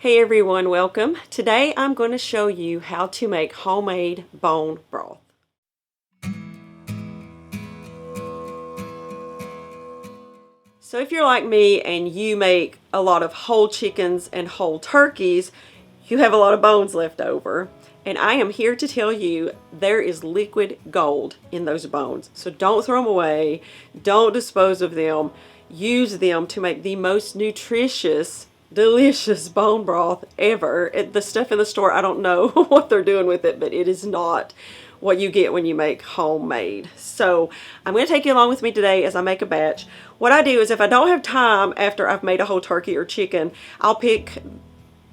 Hey everyone, welcome. Today I'm going to show you how to make homemade bone broth. So if you're like me and you make a lot of whole chickens and whole turkeys, you have a lot of bones left over. And I am here to tell you there is liquid gold in those bones. So don't throw them away, don't dispose of them. Use them to make the most nutritious, delicious bone broth ever. The stuff in the store, I don't know what they're doing with it, but it is not what you get when you make homemade. So I'm going to take you along with me today as I make a batch. What I do is if I don't have time after I've made a whole turkey or chicken, I'll pick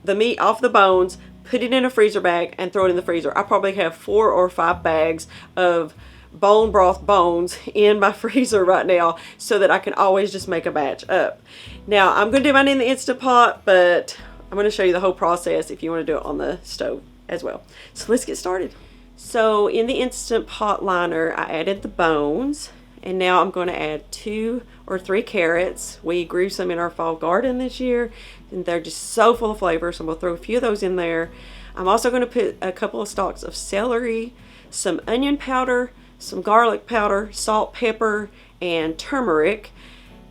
the meat off the bones, put it in a freezer bag, and throw it in the freezer. I probably have 4 or 5 bags of bone broth bones in my freezer right now so that I can always just make a batch up. Now I'm going to do mine in the Instant Pot, but I'm going to show you the whole process if you want to do it on the stove as well. So let's get started. So in the Instant Pot liner I added the bones, and now I'm going to add 2 or 3 carrots. We grew some in our fall garden this year and they're just so full of flavor, so I'm going to throw a few of those in there. I'm also going to put a couple of stalks of celery, some onion powder, some garlic powder, salt, pepper, and turmeric.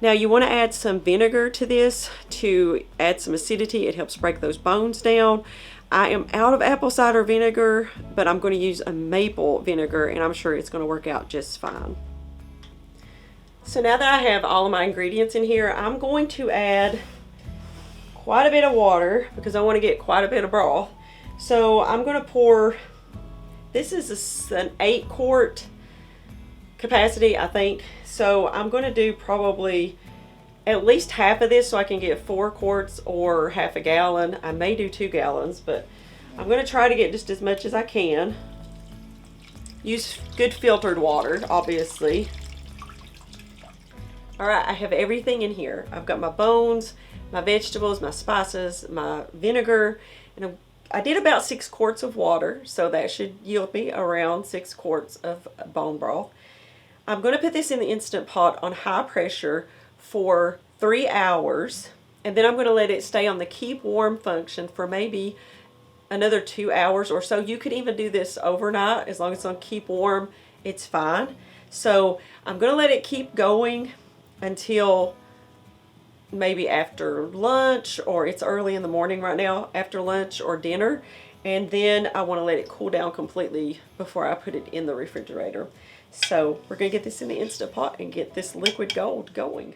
Now you want to add some vinegar to this to add some acidity. It helps break those bones down. I am out of apple cider vinegar, but I'm going to use a maple vinegar and I'm sure it's going to work out just fine. So now that I have all of my ingredients in here, I'm going to add quite a bit of water because I want to get quite a bit of broth. So I'm going to pour, this is an 8-quart capacity, I think. So I'm going to do probably at least half of this so I can get 4 quarts or half a gallon. I may do 2 gallons, but I'm going to try to get just as much as I can. Use good filtered water, obviously. Alright, I have everything in here. I've got my bones, my vegetables, my spices, my vinegar, and I did about 6 quarts of water, so that should yield me around 6 quarts of bone broth. I'm going to put this in the Instant Pot on high pressure for 3 hours, and then I'm going to let it stay on the keep warm function for maybe another 2 hours or so. You could even do this overnight. As long as it's on keep warm, it's fine. So I'm going to let it keep going until maybe after lunch, or it's early in the morning right now, after lunch or dinner, and then I want to let it cool down completely before I put it in the refrigerator. So we're going to get this in the Instant Pot and get this liquid gold going.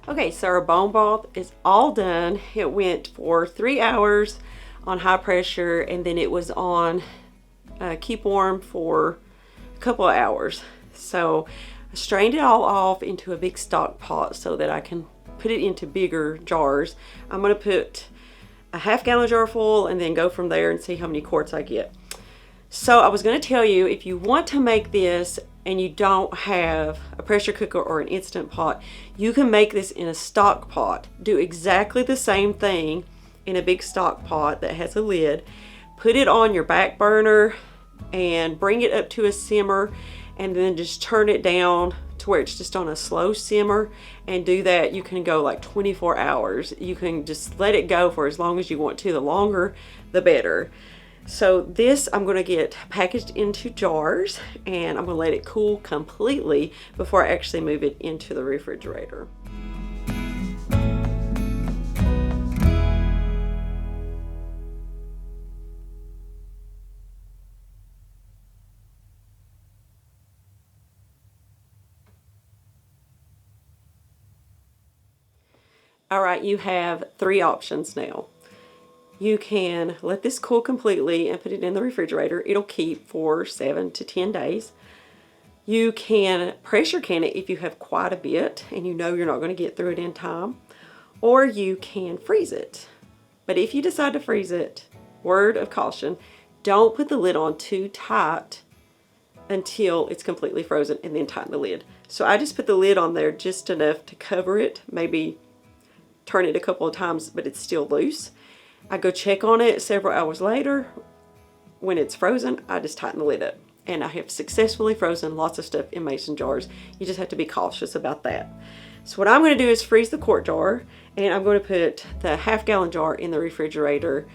Okay, so our bone broth is all done. It went for 3 hours on high pressure, and then it was on keep warm for a couple of hours. So I strained it all off into a big stock pot so that I can put it into bigger jars. I'm going to put a half-gallon jar full and then go from there and see how many quarts I get. So I was going to tell you, if you want to make this and you don't have a pressure cooker or an Instant Pot, you can make this in a stock pot. Do exactly the same thing in a big stock pot that has a lid. Put it on your back burner and bring it up to a simmer, and then just turn it down to where it's just on a slow simmer, and do that. You can go like 24 hours. You can just let it go for as long as you want to. The longer, the better. So this I'm going to get packaged into jars, and I'm going to let it cool completely before I actually move it into the refrigerator. Alright, you have 3 options now. You can let this cool completely and put it in the refrigerator. It'll keep for 7 to 10 days. You can pressure can it if you have quite a bit and you know you're not going to get through it in time, or you can freeze it. But if you decide to freeze it, word of caution, don't put the lid on too tight until it's completely frozen and then tighten the lid. So I just put the lid on there just enough to cover it, maybe turn it a couple of times, but it's still loose. I go check on it several hours later. When it's frozen, I just tighten the lid up. And I have successfully frozen lots of stuff in mason jars. You just have to be cautious about that. So what I'm going to do is freeze the quart jar, and I'm going to put the half-gallon jar in the refrigerator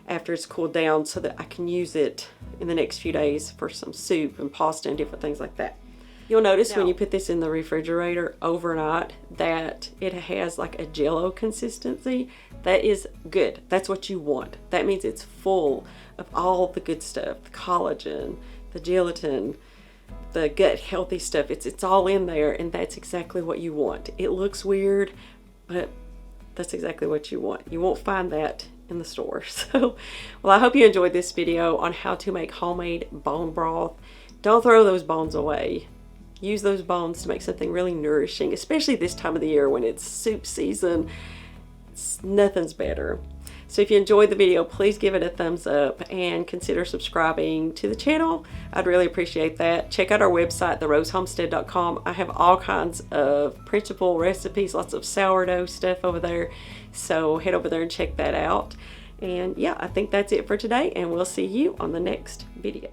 after it's cooled down so that I can use it in the next few days for some soup and pasta and different things like that. You'll notice when you put this in the refrigerator overnight that it has like a jello consistency. That is good. That's what you want. That means it's full of all the good stuff, the collagen, the gelatin, the gut healthy stuff. It's all in there, and that's exactly what you want. It looks weird, but that's exactly what you want. You won't find that in the store. So, well, I hope you enjoyed this video on how to make homemade bone broth. Don't throw those bones away. Use those bones to make something really nourishing, especially this time of the year when it's soup season. Nothing's better. So if you enjoyed the video, please give it a thumbs up and consider subscribing to the channel. I'd really appreciate that. Check out our website, therosehomestead.com. I have all kinds of printable recipes, lots of sourdough stuff over there. So head over there and check that out. And yeah, I think that's it for today, and we'll see you on the next video.